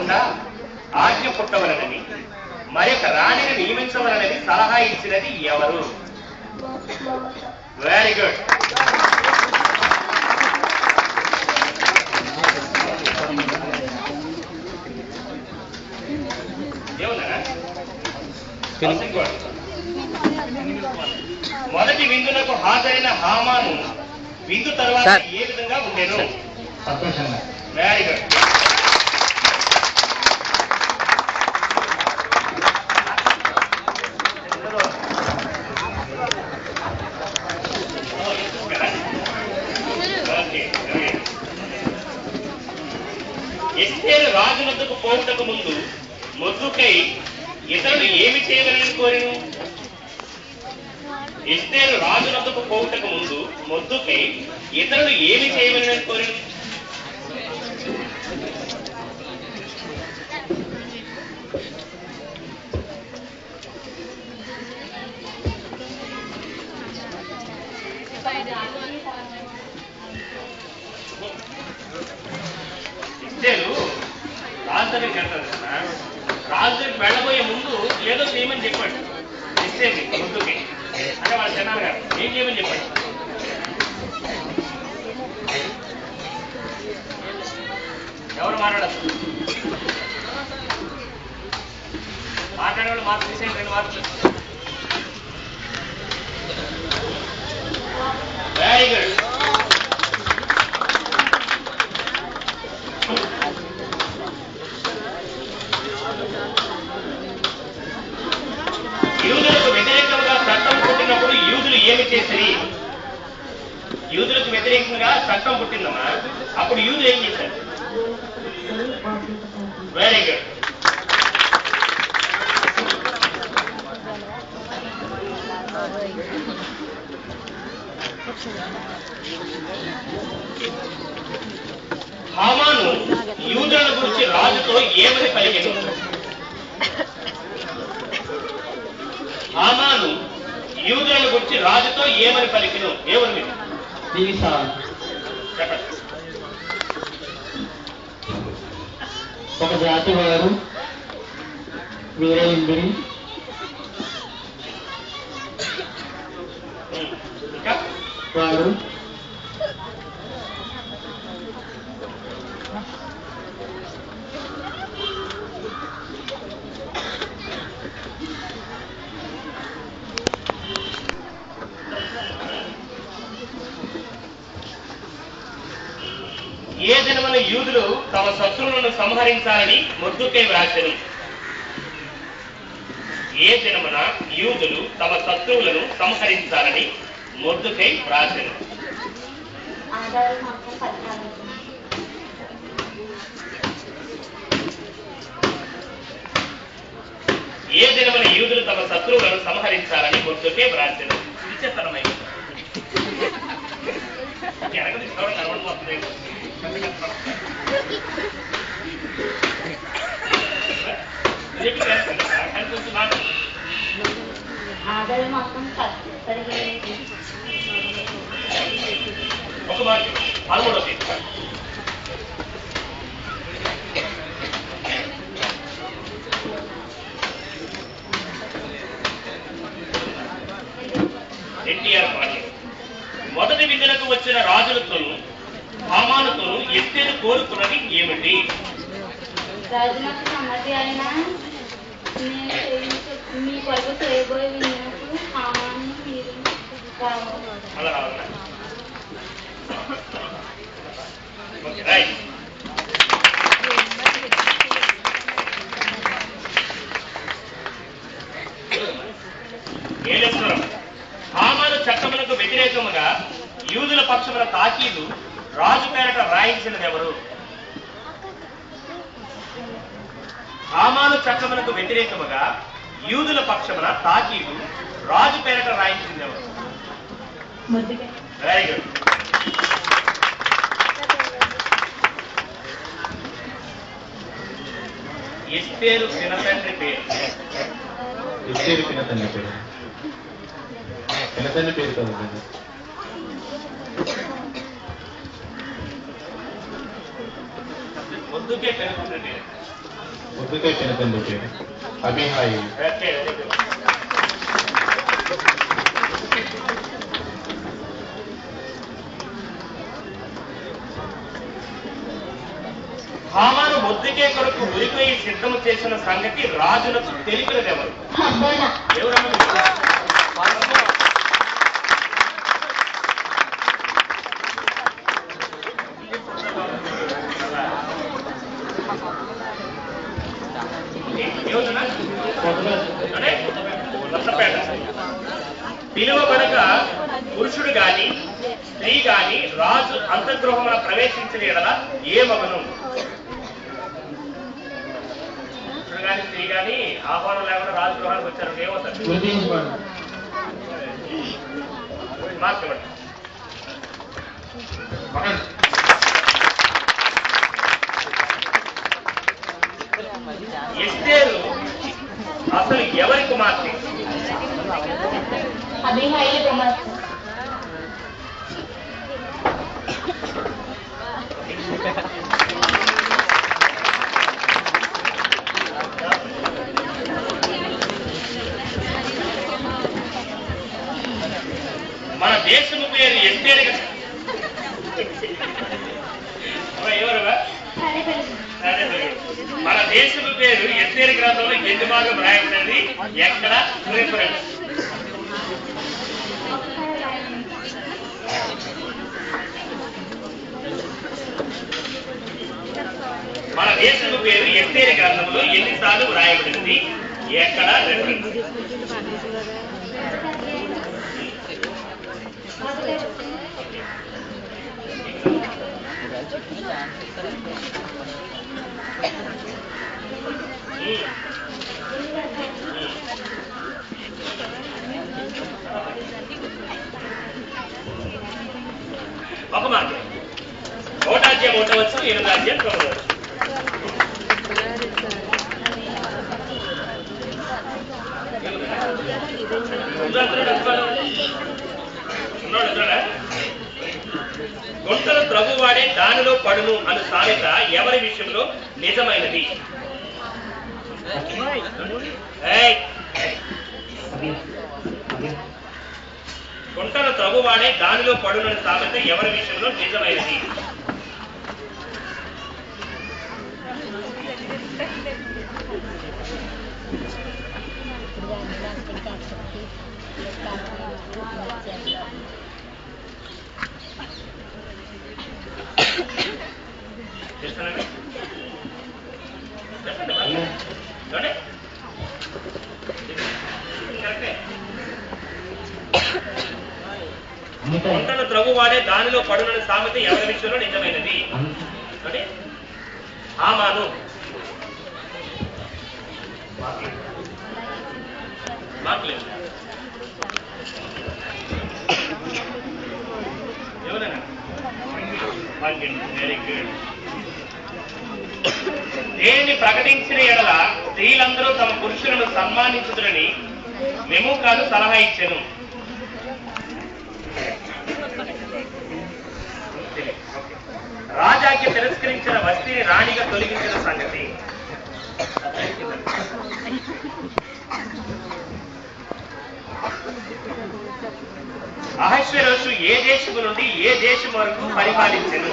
కాకుండా ఆజ్ఞ పుట్టవలనని మరొక రాణిని నియమించవలనని సలహా ఇచ్చినది ఎవరు? Very good. మొదటి విందులకు హాజరైన హామాను విందు తర్వాత ఏ విధంగా ఉండేను? సంతోషంగా. Very good. ఎస్తేరు రాజు వద్దకు పోవుటకు ముందు మొర్దెకై ఇతరులు ఏమి చేయగలని కోరెను? ఎస్తేరు రాజు వద్దకు పోవుటకు ముందు మొర్దెకై ఇతరులు ఏమి చేయగలని కోరెను? ఎస్తేరు రాజు దగ్గరికి వెళ్తారు కదా, రాజు దగ్గరికి వెళ్ళబోయే ముందు ఏదో చేయమని చెప్పాడు ఎస్తేరు మొర్దెకై. అంటే వాళ్ళ జనాలు గారు ఏం చేయమని చెప్పాడు? ఎవరు మాట్లాడదు? మాట్లాడేవాళ్ళు మార్పు తీసేయండి, 2 మార్కులు. Very good. యూదులకు వ్యతిరేకంగా చట్టం పుట్టినప్పుడు యూదులు ఏమి చేశారు? యూదులకు వ్యతిరేకంగా చట్టం పుట్టిందమ్మా, అప్పుడు యూదులు ఏం చేశారు? Very good. హామాను యూదుల గురించి రాజుతో ఏమని పలికెను? హామాను యూదుల గురించి రాజుతో ఏమని పలికెను? ఏమని చెప్పండి. ఒక జాతి వారు వేరే ఇంటిని వారు ఏ దినమున యూదులు తమ శత్రువులను సంహరించాలని మొర్దెకై వ్రాసెను? ఏ దినమున యూదులు తమ శత్రువులను సంహరించాలని మొర్దెకై వ్రాసెను? ఏ దినమున యూదులు తమ శత్రువులను సంహరించాలని మొర్దెకై వ్రాసెను? ఇచ్చేస్తానమ్మా. వెనక తీసుకోవడం కనబడిపోతుంది. ఒక మాట 13వ తేదీ. ఎన్టీఆర్ పార్టీ. మొదటి విందులకు వచ్చిన రాజులతోనూ హామానుతోనూ ఎస్తేరు కోరుకున్నది ఏమిటి? రాజునకు సమ్మతి అయిన మీ కొరకు చేయబోయే విందునకు హామాను మీరు రావాలి. అలా రావాలా? Okay, right. ఏలేశ్వరం. హామాను చట్టములకు వ్యతిరేకముగా యూదుల పక్షమున తాకీదు రాజు పేరట రాయించినది ఎవరు? హామాను చట్టములకు వ్యతిరేకముగా యూదుల పక్షమున తాకీదు రాజు పేరట రాయించింది ఎవరు? Very good. ఎస్తేరు పినతండ్రి పేరు? ఎస్తేరు పినతండ్రి పేరు. పినతండ్రి పేరు కదండి. ముద్దుకే పెరుగుతుంది. ముద్దుకే తండ్రి పేరు అభిహాయి. హామాను ముద్దుకే కొరకు ఉరిపోయి సిద్ధము చేసిన సంగతి రాజులకు తెలిపినదెవరు? ఎవరన్నా పిలువబడక పురుషుడు గాని స్త్రీ గాని రాజు అంతర్గృహమున ప్రవేశించిన ఎడల ఏమగను? పురుషుడు గాని స్త్రీ గాని ఆహ్వానం లేకుండా రాజు గృహానికి వచ్చారు, ఏమవుతారు? మార్చబడి ఎస్తేరు అసలు ఎవరి కుమార్తె? అభిహాయి కుమార్తె. మన దేశము పేరు ఎస్తేరు కదా. ఎవరుగా మన దేశము పేరు ఎస్తేరు గ్రంథంలో ఎన్ని భాగం రాయబడింది? ఎక్కడ? రిఫరెన్స్ మన దేశము పేరు ఎస్తేరు గ్రంథంలో ఎన్నిసార్లు రాయబడింది? ఎక్కడ? రిఫరెన్స్ ఒక మాట ఒకటాధ్యాయం ఉండవచ్చు, 8వ అధ్యాయం చదవచ్చు. గుంటలు ప్రభువాడే దానిలో పడును అను సామెత ఎవరి విషయంలో నిజమైనది? గుంటలు ప్రభువాడే దానిలో పడును అను సామెత ఎవరి విషయంలో నిజమైనది? గుంటను త్రవ్వువాడే దానిలో పడునని సామెత ఎవరి విషయంలో నిజమైనది? హామాను. ఎవరైనా వెరీ గుడ్. దేనిని ప్రకటించిన ఎడల స్త్రీలందరూ తమ పురుషులను సన్మానించుదురని మెమూకాను సలహా ఇచ్చెను. రాజాకి తిరస్కరించిన వస్తిని రాణిగా తొలగించిన సంగతి. అహశ్వేరోషు ఏ దేశము నుండి ఏ దేశం వరకు పరిపాలించెను?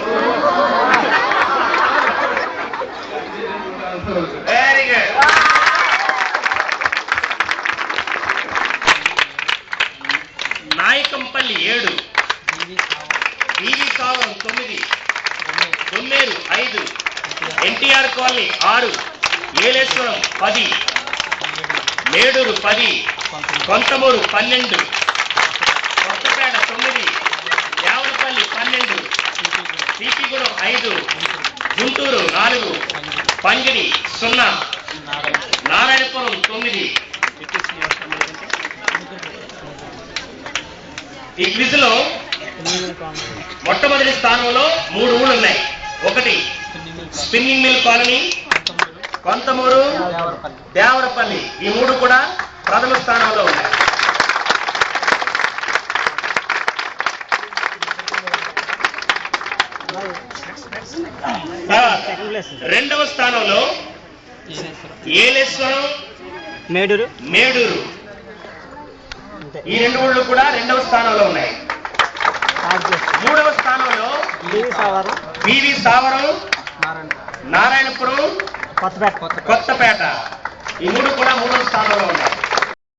Very good. నాయకంపల్లి 7, టీవీ కావరం 9, కొన్నేరు 5, ఎన్టీఆర్ కాలనీ 6, ఏలేశ్వరం 10, మేడూరు 10, కొంతమూరు 12, కొత్తపేట 9, దేవరపల్లి 12, సిపిగూడెం 5, గుంటూరు 4, పంగిడి 0, నారాయణపురం 9. ఈ క్విజ్ లో మొట్టమొదటి స్థానంలో 3 ఊళ్ళు ఉన్నాయి. 1 spinning mill colony, Kontamuru, Devarapalli. ఈ 3 కూడా ప్రథమ స్థానంలో ఉన్నాయి. తర్వాత రెండవ స్థానంలో ఏలేశ్వరం, మేడూరు. ఈ రెండు ఊళ్ళు కూడా రెండవ స్థానంలో ఉన్నాయి. మూడవ స్థానంలో బివి సావరం, నారాయణపురం, కొత్తపేట. ఈ మూడు కూడా మూడవ స్థానంలో ఉన్నాయి.